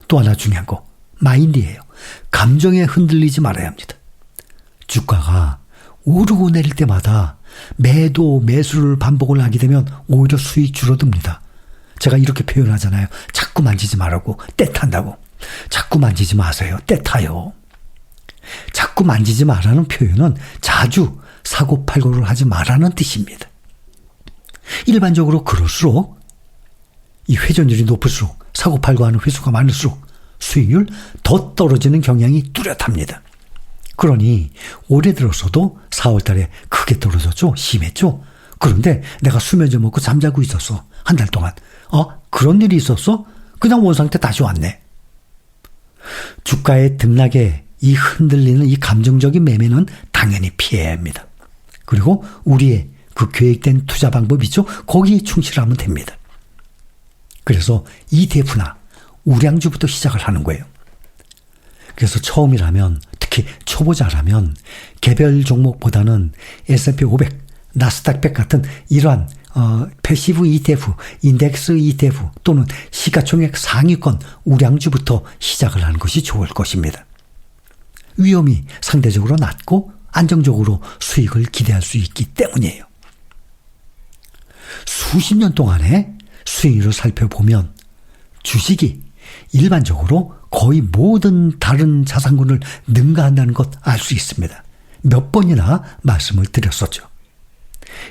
또 하나 중요한 거, 마인드예요. 감정에 흔들리지 말아야 합니다. 주가가 오르고 내릴 때마다 매도, 매수를 반복을 하게 되면 오히려 수익 줄어듭니다. 제가 이렇게 표현하잖아요. 자꾸 만지지 말라고, 때 탄다고. 자꾸 만지지 마세요. 때 타요. 자꾸 만지지 말라는 표현은 자주 사고팔고를 하지 말라는 뜻입니다. 일반적으로 그럴수록 이 회전율이 높을수록, 사고팔고하는 횟수가 많을수록 수익률 더 떨어지는 경향이 뚜렷합니다. 그러니 올해 들어서도 4월 달에 크게 떨어졌죠. 심했죠. 그런데 내가 수면제 먹고 잠자고 있었어. 한 달 동안. 그런 일이 있었어? 그냥 원상태 다시 왔네. 주가의 등락에 이 흔들리는 이 감정적인 매매는 당연히 피해야 합니다. 그리고 우리의 그 계획된 투자 방법 있죠? 거기에 충실하면 됩니다. 그래서 ETF나 우량주부터 시작을 하는 거예요. 그래서 처음이라면, 특히 초보자라면 개별 종목보다는 S&P 500, 나스닥 100 같은 이러한 패시브 ETF, 인덱스 ETF 또는 시가총액 상위권 우량주부터 시작을 하는 것이 좋을 것입니다. 위험이 상대적으로 낮고 안정적으로 수익을 기대할 수 있기 때문이에요. 수십 년 동안의 수익률을 살펴보면 주식이 일반적으로 거의 모든 다른 자산군을 능가한다는 것 알 수 있습니다. 몇 번이나 말씀을 드렸었죠.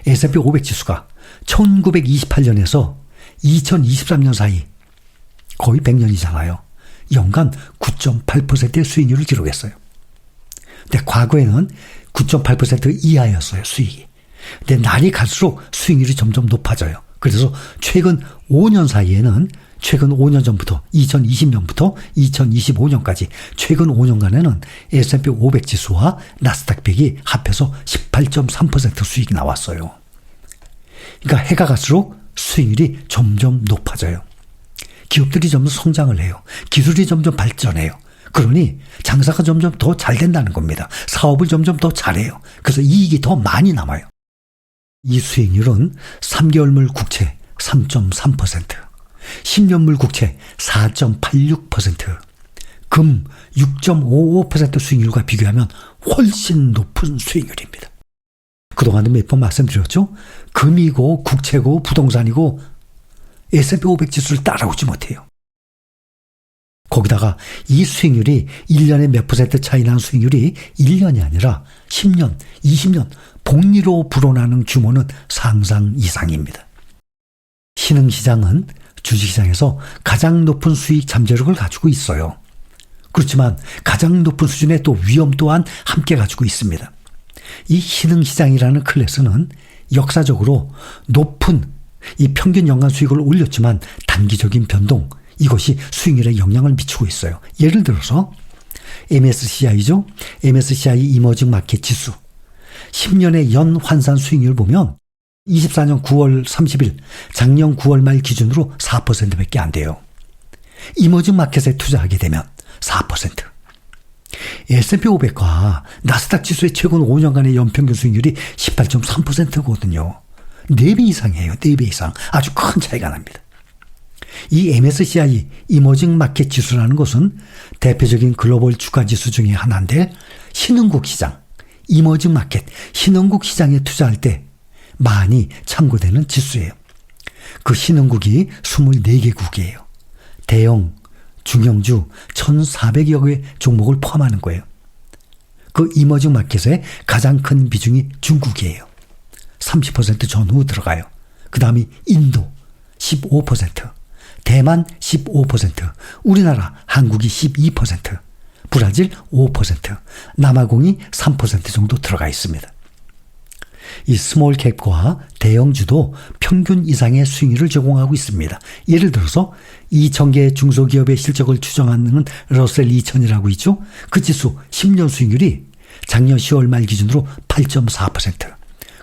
S&P 500 지수가 1928년에서 2023년 사이 거의 100년이잖아요. 연간 9.8%의 수익률을 기록했어요. 근데 과거에는 9.8% 이하였어요, 수익이. 근데 날이 갈수록 수익률이 점점 높아져요. 그래서 최근 5년 사이에는, 최근 5년 전부터 2020년부터 2025년까지 최근 5년간에는 S&P 500 지수와 나스닥 100이 합해서 18.3% 수익이 나왔어요. 그러니까 해가 갈수록 수익률이 점점 높아져요. 기업들이 점점 성장을 해요. 기술이 점점 발전해요. 그러니 장사가 점점 더 잘 된다는 겁니다. 사업을 점점 더 잘해요. 그래서 이익이 더 많이 남아요. 이 수익률은 3개월물 국채 3.3%, 10년물 국채 4.86%, 금 6.55% 수익률과 비교하면 훨씬 높은 수익률입니다. 그동안도 몇 번 말씀드렸죠? 금이고 국채고 부동산이고 S&P 500 지수를 따라오지 못해요. 거기다가 이 수익률이 1년에 몇 % 차이 나는 수익률이 1년이 아니라 10년, 20년 복리로 불어나는 규모는 상상 이상입니다. 신흥시장은 주식시장에서 가장 높은 수익 잠재력을 가지고 있어요. 그렇지만 가장 높은 수준의 또 위험 또한 함께 가지고 있습니다. 이 신흥시장이라는 클래스는 역사적으로 높은 이 평균 연간 수익을 올렸지만 단기적인 변동, 이것이 수익률에 영향을 미치고 있어요. 예를 들어서 MSCI죠. MSCI 이머징 마켓 지수 10년의 연 환산 수익률을 보면 24년 9월 30일 작년 9월 말 기준으로 4%밖에 안 돼요. 이머징 마켓에 투자하게 되면 4%. S&P 500과 나스닥 지수의 최근 5년간의 연평균 수익률이 18.3%거든요. 4배 이상이에요. 4배 이상. 아주 큰 차이가 납니다. 이 MSCI 이머징 마켓 지수라는 것은 대표적인 글로벌 주가 지수 중에 하나인데 신흥국 시장, 이머징 마켓, 신흥국 시장에 투자할 때 많이 참고되는 지수예요. 그 신흥국이 24개국이에요. 대형, 중형주 1,400여 개의 종목을 포함하는 거예요. 그 이머징 마켓의 가장 큰 비중이 중국이에요. 30% 전후 들어가요. 그 다음이 인도 15%, 대만 15%, 우리나라 한국이 12%, 브라질 5%, 남아공이 3% 정도 들어가 있습니다. 이 스몰캡과 대형주도 평균 이상의 수익률을 제공하고 있습니다. 예를 들어서 2,000개 중소기업의 실적을 추정하는 러셀 2000이라고 있죠. 그 지수 10년 수익률이 작년 10월 말 기준으로 8.4%,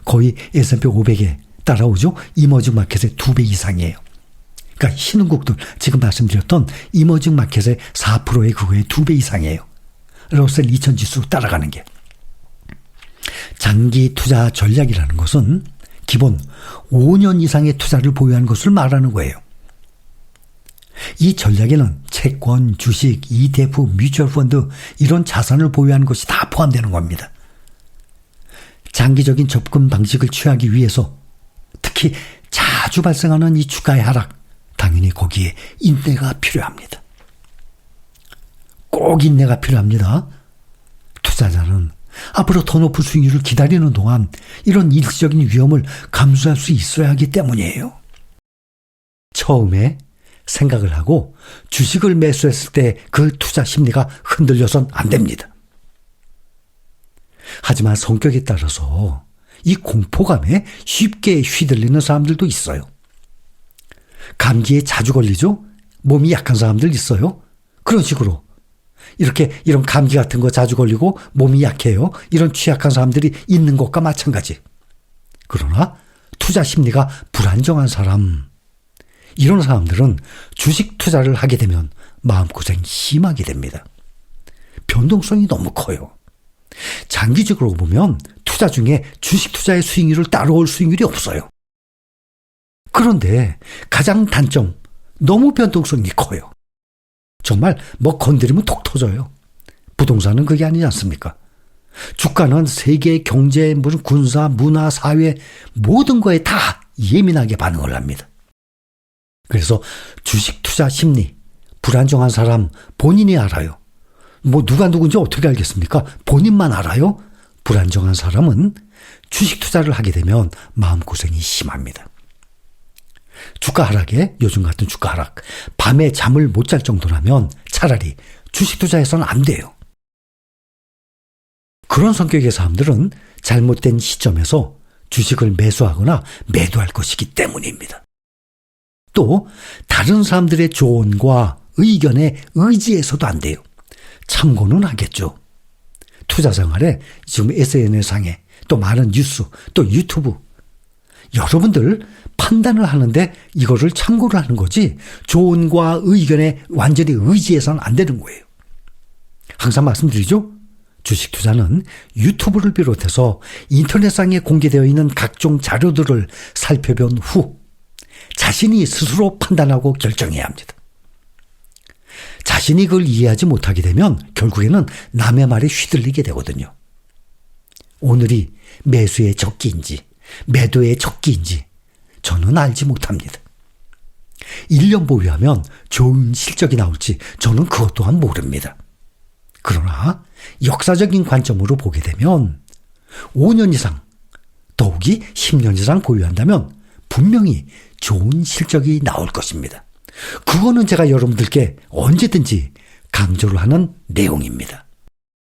거의 S&P 500에 따라오죠. 이머징 마켓의 2배 이상이에요. 그러니까 신흥국들, 지금 말씀드렸던 이머징 마켓의 4%의 그거의 2배 이상이에요. 러셀 2000 지수 따라가는 게. 장기 투자 전략이라는 것은 기본 5년 이상의 투자를 보유한 것을 말하는 거예요. 이 전략에는 채권, 주식, ETF, 뮤추얼 펀드 이런 자산을 보유하는 것이 다 포함되는 겁니다. 장기적인 접근 방식을 취하기 위해서 특히 자주 발생하는 이 주가의 하락, 당연히 거기에 인내가 필요합니다. 꼭 인내가 필요합니다. 투자자는 앞으로 더 높은 수익률을 기다리는 동안 이런 일시적인 위험을 감수할 수 있어야 하기 때문이에요. 처음에 생각을 하고 주식을 매수했을 때 그 투자 심리가 흔들려선 안 됩니다. 하지만 성격에 따라서 이 공포감에 쉽게 휘둘리는 사람들도 있어요. 감기에 자주 걸리죠? 몸이 약한 사람들 있어요. 그런 식으로 이런 감기 같은 거 자주 걸리고 몸이 약해요. 이런 취약한 사람들이 있는 것과 마찬가지. 그러나 투자 심리가 불안정한 사람, 이런 사람들은 주식 투자를 하게 되면 마음고생이 심하게 됩니다. 변동성이 너무 커요. 장기적으로 보면 투자 중에 주식 투자의 수익률을 따라올 수익률이 없어요. 그런데 가장 단점, 너무 변동성이 커요. 정말 뭐 건드리면 톡 터져요. 부동산은 그게 아니지 않습니까? 주가는 세계 경제, 무슨 군사, 문화, 사회 모든 거에 다 예민하게 반응을 합니다. 그래서 주식 투자 심리, 불안정한 사람 본인이 알아요. 뭐 누가 누군지 어떻게 알겠습니까? 본인만 알아요. 불안정한 사람은 주식 투자를 하게 되면 마음고생이 심합니다. 주가 하락에, 요즘 같은 주가 하락, 밤에 잠을 못 잘 정도라면 차라리 주식 투자해서는 안 돼요. 그런 성격의 사람들은 잘못된 시점에서 주식을 매수하거나 매도할 것이기 때문입니다. 또 다른 사람들의 조언과 의견에 의지해서도 안 돼요. 참고는 하겠죠. 투자 생활에 지금 SNS상에 또 많은 뉴스, 또 유튜브, 여러분들 판단을 하는데 이거를 참고를 하는 거지 조언과 의견에 완전히 의지해서는 안 되는 거예요. 항상 말씀드리죠. 주식 투자는 유튜브를 비롯해서 인터넷상에 공개되어 있는 각종 자료들을 살펴본 후 자신이 스스로 판단하고 결정해야 합니다. 자신이 그걸 이해하지 못하게 되면 결국에는 남의 말에 휘둘리게 되거든요. 오늘이 매수의 적기인지 매도의 적기인지 저는 알지 못합니다. 1년 보유하면 좋은 실적이 나올지 저는 그것 또한 모릅니다. 그러나 역사적인 관점으로 보게 되면 5년 이상, 더욱이 10년 이상 보유한다면 분명히 좋은 실적이 나올 것입니다. 그거는 제가 여러분들께 언제든지 강조를 하는 내용입니다.